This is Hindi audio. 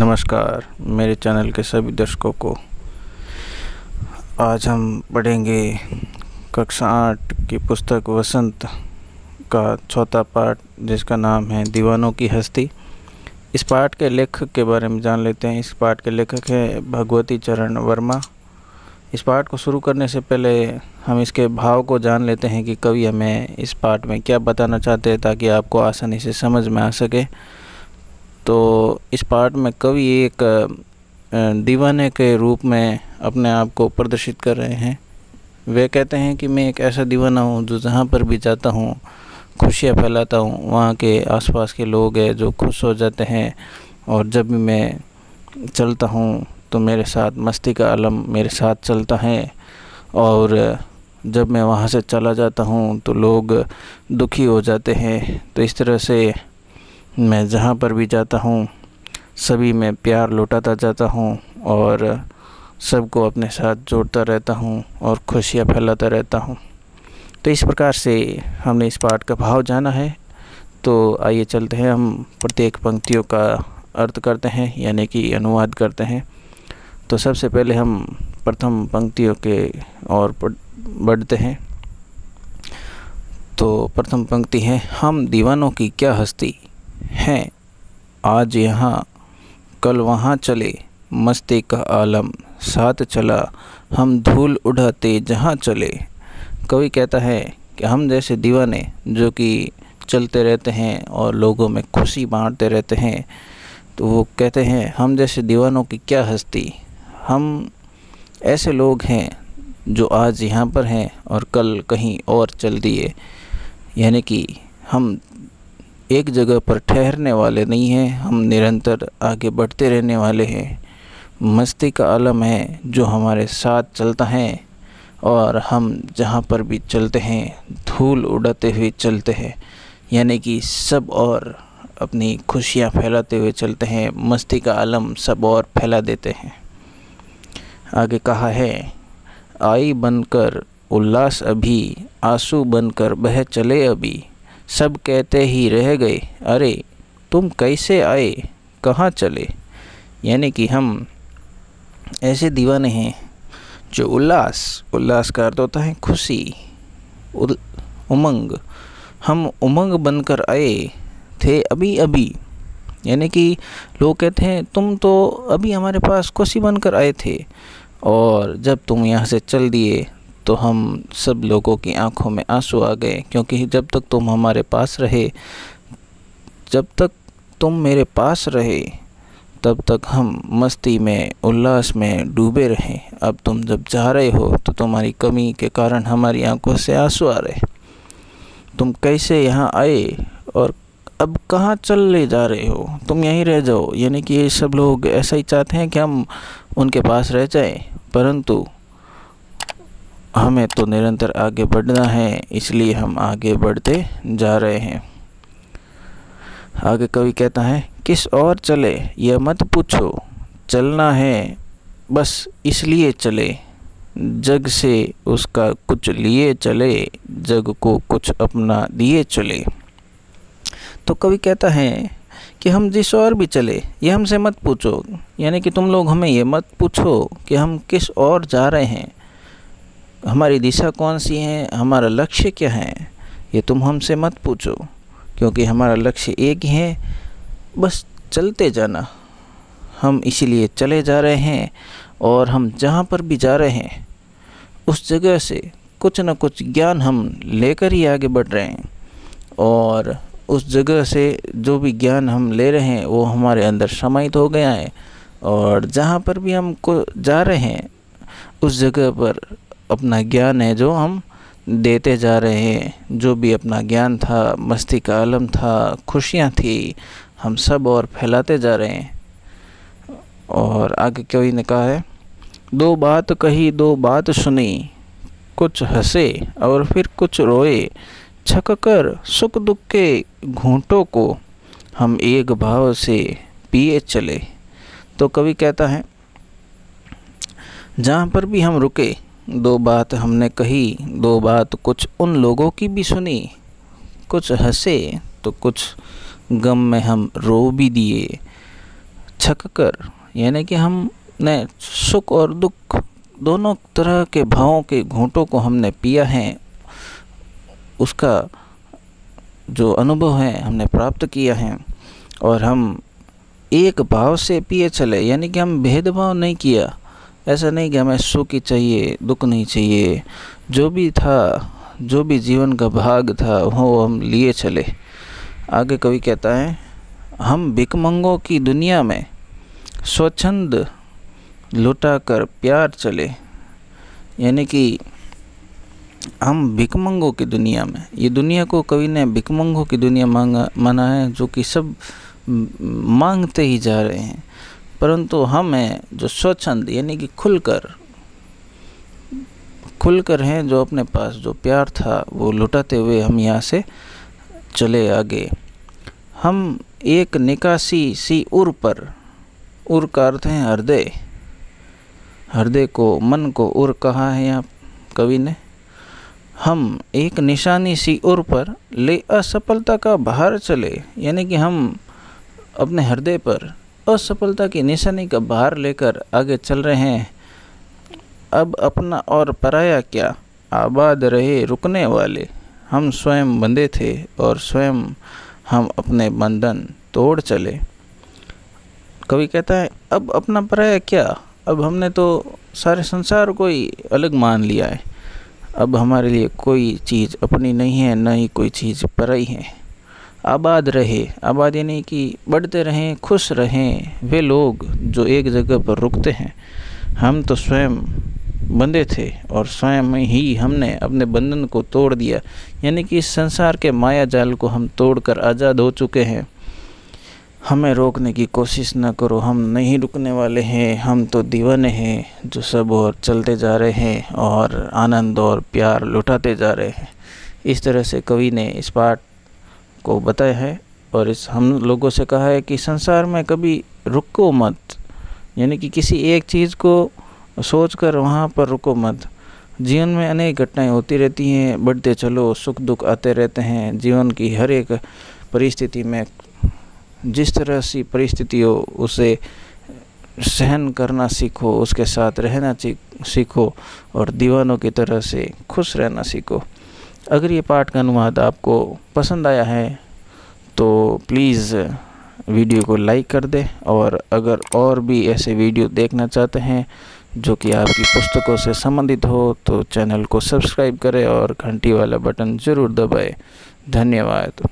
नमस्कार मेरे चैनल के सभी दर्शकों को। आज हम पढ़ेंगे कक्षा 8 की पुस्तक वसंत का चौथा पाठ, जिसका नाम है दीवानों की हस्ती। इस पाठ के लेखक के बारे में जान लेते हैं। इस पाठ के लेखक है भगवती चरण वर्मा। इस पाठ को शुरू करने से पहले हम इसके भाव को जान लेते हैं कि कवि हमें इस पाठ में क्या बताना चाहते हैं, ताकि आपको आसानी से समझ में आ सके। तो इस पाठ में कवि एक दीवाने के रूप में अपने आप को प्रदर्शित कर रहे हैं। वे कहते हैं कि मैं एक ऐसा दीवाना हूँ जो जहाँ पर भी जाता हूँ खुशियाँ फैलाता हूँ। वहाँ के आसपास के लोग हैं जो खुश हो जाते हैं, और जब भी मैं चलता हूँ तो मेरे साथ मस्ती का आलम मेरे साथ चलता है, और जब मैं वहाँ से चला जाता हूँ तो लोग दुखी हो जाते हैं। तो इस तरह से मैं जहाँ पर भी जाता हूँ सभी में प्यार लौटाता जाता हूँ, और सबको अपने साथ जोड़ता रहता हूँ और खुशियाँ फैलाता रहता हूँ। तो इस प्रकार से हमने इस पाठ का भाव जाना है। तो आइए चलते हैं, हम प्रत्येक पंक्तियों का अर्थ करते हैं, यानी कि अनुवाद करते हैं। तो सबसे पहले हम प्रथम पंक्तियों के ओर बढ़ते हैं। तो प्रथम पंक्ति है, हम दीवानों की क्या हस्ती हैं, आज यहाँ कल वहाँ चले, मस्ती का आलम साथ चला, हम धूल उड़ाते जहाँ चले। कवि कहता है कि हम जैसे दीवाने जो कि चलते रहते हैं और लोगों में खुशी बांटते रहते हैं, तो वो कहते हैं हम जैसे दीवानों की क्या हस्ती। हम ऐसे लोग हैं जो आज यहाँ पर हैं और कल कहीं और चल दिए, यानी कि हम एक जगह पर ठहरने वाले नहीं हैं, हम निरंतर आगे बढ़ते रहने वाले हैं। मस्ती का आलम है जो हमारे साथ चलता है, और हम जहाँ पर भी चलते हैं धूल उड़ाते हुए चलते हैं, यानी कि सब और अपनी खुशियाँ फैलाते हुए चलते हैं। मस्ती का आलम सब और फैला देते हैं। आगे कहा है, आई बनकर उल्लास अभी, आंसू बनकर बह चले अभी, सब कहते ही रह गए, अरे तुम कैसे आए कहाँ चले। यानी कि हम ऐसे दीवाने हैं जो उल्लास का अर्थ होता है खुशी, उमंग। हम उमंग बनकर आए थे अभी अभी, यानी कि लोग कहते हैं तुम तो अभी हमारे पास खुशी बनकर आए थे, और जब तुम यहाँ से चल दिए तो हम सब लोगों की आंखों में आंसू आ गए, क्योंकि जब तक तुम हमारे पास रहे, जब तक तुम मेरे पास रहे, तब तक हम मस्ती में उल्लास में डूबे रहे। अब तुम जब जा रहे हो तो तुम्हारी कमी के कारण हमारी आंखों से आंसू आ रहे। तुम कैसे यहाँ आए और अब कहाँ चले जा रहे हो, तुम यहीं रह जाओ। यानी कि ये सब लोग ऐसा ही चाहते हैं कि हम उनके पास रह जाएं, परंतु हमें तो निरंतर आगे बढ़ना है, इसलिए हम आगे बढ़ते जा रहे हैं। आगे कवि कहता है, किस और चले यह मत पूछो, चलना है बस इसलिए चले, जग से उसका कुछ लिए चले, जग को कुछ अपना दिए चले। तो कवि कहता है कि हम जिस और भी चले ये हमसे मत पूछो, यानी कि तुम लोग हमें ये मत पूछो कि हम किस और जा रहे हैं, हमारी दिशा कौन सी है, हमारा लक्ष्य क्या है, ये तुम हमसे मत पूछो, क्योंकि हमारा लक्ष्य एक ही है, बस चलते जाना। हम इसीलिए चले जा रहे हैं, और हम जहाँ पर भी जा रहे हैं उस जगह से कुछ न कुछ ज्ञान हम लेकर ही आगे बढ़ रहे हैं, और उस जगह से जो भी ज्ञान हम ले रहे हैं वो हमारे अंदर समाहित हो गया है, और जहाँ पर भी हम को जा रहे हैं उस जगह पर अपना ज्ञान है जो हम देते जा रहे हैं। जो भी अपना ज्ञान था, मस्ती का आलम था, खुशियाँ थी, हम सब और फैलाते जा रहे हैं। और आगे कवि ने कहा है, दो बात कही दो बात सुनी, कुछ हंसे और फिर कुछ रोए, छक कर सुख दुख के घूंटों को हम एक भाव से पिए चले। तो कवि कहता है, जहाँ पर भी हम रुके दो बात हमने कही, दो बात कुछ उन लोगों की भी सुनी, कुछ हंसे तो कुछ गम में हम रो भी दिए, छककर, यानी कि हमने सुख और दुख दोनों तरह के भावों के घूंटों को हमने पिया है, उसका जो अनुभव है हमने प्राप्त किया है, और हम एक भाव से पिए चले, यानी कि हम भेदभाव नहीं किया। ऐसा नहीं कि हमें सुख ही चाहिए, दुख नहीं चाहिए, जो भी था, जो भी जीवन का भाग था वो हम लिए चले। आगे कवि कहता है, हम भिखमंगों की दुनिया में स्वच्छंद लुटाकर प्यार चले, यानी कि हम भिखमंगों की दुनिया में, ये दुनिया को कवि ने भिखमंगों की दुनिया माना है, जो कि सब मांगते ही जा रहे हैं, परंतु हम हैं जो स्वच्छंद, यानी कि खुलकर हैं, जो अपने पास जो प्यार था वो लुटाते हुए हम यहाँ से चले आगे। हम एक निकासी सी उर पर, उर का अर्थ है हृदय, हृदय को, मन को उर कहा है यहाँ कवि ने। हम एक निशानी सी उर पर ले असफलता का भार चले, यानी कि हम अपने हृदय पर असफलता की निशानी का भार लेकर आगे चल रहे हैं। अब अपना और पराया क्या, आबाद रहे रुकने वाले, हम स्वयं बंधे थे और स्वयं हम अपने बंधन तोड़ चले। कवि कहता है, अब अपना पराया क्या, अब हमने तो सारे संसार को ही अलग मान लिया है, अब हमारे लिए कोई चीज़ अपनी नहीं है, न ही कोई चीज़ पराई है। आबाद रहे, आबाद यानी कि बढ़ते रहें, खुश रहें वे लोग जो एक जगह पर रुकते हैं। हम तो स्वयं बंधे थे और स्वयं ही हमने अपने बंधन को तोड़ दिया, यानी कि इस संसार के माया जाल को हम तोड़कर आज़ाद हो चुके हैं। हमें रोकने की कोशिश न करो, हम नहीं रुकने वाले हैं, हम तो दीवाने हैं जो सब और चलते जा रहे हैं और आनंद और प्यार लुटाते जा रहे हैं। इस तरह से कवि ने इस पाठ को बताया है और इस हम लोगों से कहा है कि संसार में कभी रुको मत, यानी कि किसी एक चीज़ को सोचकर वहाँ पर रुको मत। जीवन में अनेक घटनाएं होती रहती हैं, बढ़ते चलो, सुख दुख आते रहते हैं। जीवन की हर एक परिस्थिति में जिस तरह सी परिस्थिति हो उसे सहन करना सीखो, उसके साथ रहना सीखो और दीवानों की तरह से खुश रहना सीखो। अगर ये पाठ का अनुवाद आपको पसंद आया है तो प्लीज़ वीडियो को लाइक कर दें, और अगर और भी ऐसे वीडियो देखना चाहते हैं जो कि आपकी पुस्तकों से संबंधित हो तो चैनल को सब्सक्राइब करें और घंटी वाला बटन ज़रूर दबाएं। धन्यवाद।